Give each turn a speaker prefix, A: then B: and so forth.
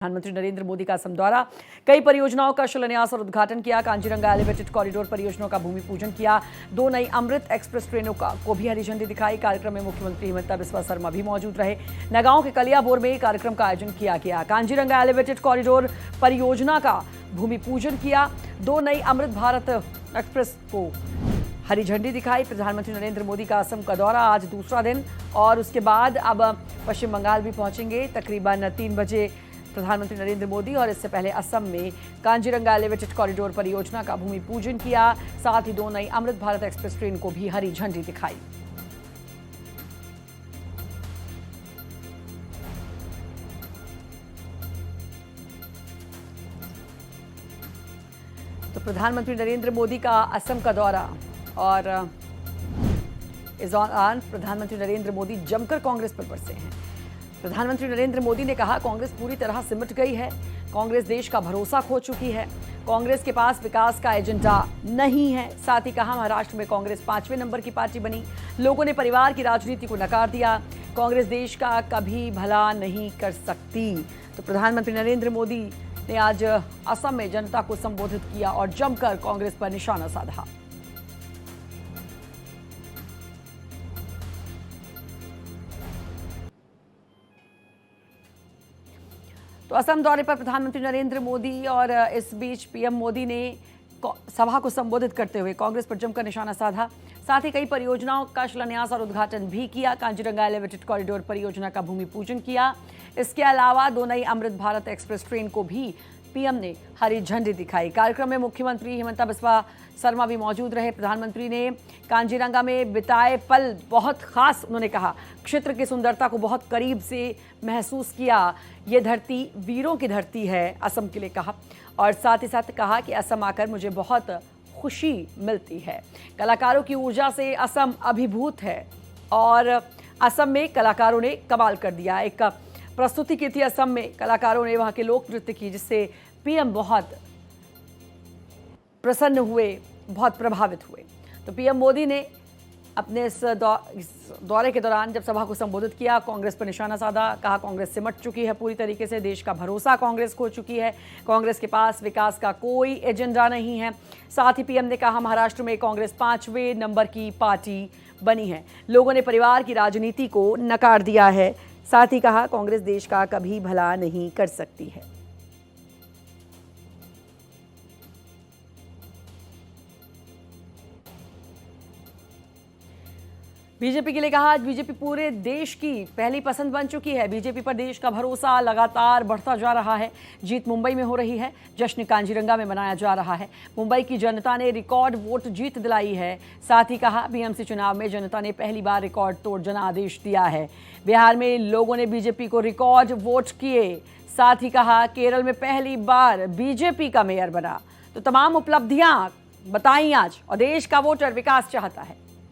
A: प्रधानमंत्री नरेंद्र मोदी का असम दौरा, कई परियोजनाओं का शिलान्यास और उद्घाटन किया। कांजीरंगा एलिवेटेड कॉरिडोर परियोजनाओं का भूमि पूजन किया। 2 नई अमृत एक्सप्रेस ट्रेनों को भी हरी झंडी दिखाई। कार्यक्रम में मुख्यमंत्री हिमंता बिस्वा शर्मा भी मौजूद रहे। नगांव के कलियाबोर में कार्यक्रम का आयोजन किया गया। कांजीरंगा एलिवेटेड कॉरिडोर परियोजना का भूमि पूजन किया। 2 नई अमृत भारत एक्सप्रेस को हरी झंडी दिखाई। प्रधानमंत्री नरेंद्र मोदी का असम का दौरा आज दूसरा दिन और उसके बाद अब पश्चिम बंगाल भी पहुंचेंगे। तकरीबन 3 बजे प्रधानमंत्री नरेंद्र मोदी और इससे पहले असम में कांजीरंगा एलिवेटेड कॉरिडोर परियोजना का भूमि पूजन किया। साथ ही 2 नई अमृत भारत एक्सप्रेस ट्रेन को भी हरी झंडी दिखाई। तो प्रधानमंत्री नरेंद्र मोदी का असम का दौरा और इस दौरान प्रधानमंत्री नरेंद्र मोदी जमकर कांग्रेस पर बरसे हैं। प्रधानमंत्री नरेंद्र मोदी ने कहा, कांग्रेस पूरी तरह सिमट गई है। कांग्रेस देश का भरोसा खो चुकी है। कांग्रेस के पास विकास का एजेंडा नहीं है। साथ ही कहा, महाराष्ट्र में कांग्रेस 5वें नंबर की पार्टी बनी। लोगों ने परिवार की राजनीति को नकार दिया। कांग्रेस देश का कभी भला नहीं कर सकती। तो प्रधानमंत्री नरेंद्र मोदी ने आज असम में जनता को संबोधित किया और जमकर कांग्रेस पर निशाना साधा। तो असम दौरे पर प्रधानमंत्री नरेंद्र मोदी और इस बीच पीएम मोदी ने सभा को संबोधित करते हुए कांग्रेस पर जमकर निशाना साधा। साथ ही कई परियोजनाओं का शिलान्यास और उद्घाटन भी किया। कांजीरंगा एलिवेटेड कॉरिडोर परियोजना का भूमि पूजन किया। इसके अलावा 2 नई अमृत भारत एक्सप्रेस ट्रेन को भी पीएम ने हरी झंडी दिखाई। कार्यक्रम में मुख्यमंत्री हिमंता बिस्वा शर्मा भी मौजूद रहे। प्रधानमंत्री ने कांजीरंगा में बिताए पल बहुत खास, उन्होंने कहा, क्षेत्र की सुंदरता को बहुत करीब से महसूस किया। ये धरती वीरों की धरती है, असम के लिए कहा। और साथ ही साथ कहा कि असम आकर मुझे बहुत खुशी मिलती है। कलाकारों की ऊर्जा से असम अभिभूत है और असम में कलाकारों ने कमाल कर दिया। एक प्रस्तुति की थी असम में, कलाकारों ने वहां के लोक नृत्य की, जिससे पीएम बहुत प्रसन्न हुए, बहुत प्रभावित हुए। तो पीएम मोदी ने अपने इस दौरे के दौरान जब सभा को संबोधित किया, कांग्रेस पर निशाना साधा। कहा, कांग्रेस सिमट चुकी है पूरी तरीके से। देश का भरोसा कांग्रेस खो चुकी है। कांग्रेस के पास विकास का कोई एजेंडा नहीं है। साथ ही पीएम ने कहा, महाराष्ट्र में कांग्रेस 5वें नंबर की पार्टी बनी है। लोगों ने परिवार की राजनीति को नकार दिया है। साथ ही कहा, कांग्रेस देश का कभी भला नहीं कर सकती है। बीजेपी के लिए कहा, आज बीजेपी पूरे देश की पहली पसंद बन चुकी है। बीजेपी पर देश का भरोसा लगातार बढ़ता जा रहा है। जीत मुंबई में हो रही है। जश्न कांजीरंगा में मनाया जा रहा है। मुंबई की जनता ने रिकॉर्ड वोट जीत दिलाई है। साथ ही कहा, बीएमसी चुनाव में जनता ने पहली बार रिकॉर्ड तोड़ जनादेश दिया है। बिहार में लोगों ने बीजेपी को रिकॉर्ड वोट किए। साथ ही कहा, केरल में पहली बार बीजेपी का मेयर बना। तो तमाम उपलब्धियां बताई आज और देश का वोटर विकास चाहता है।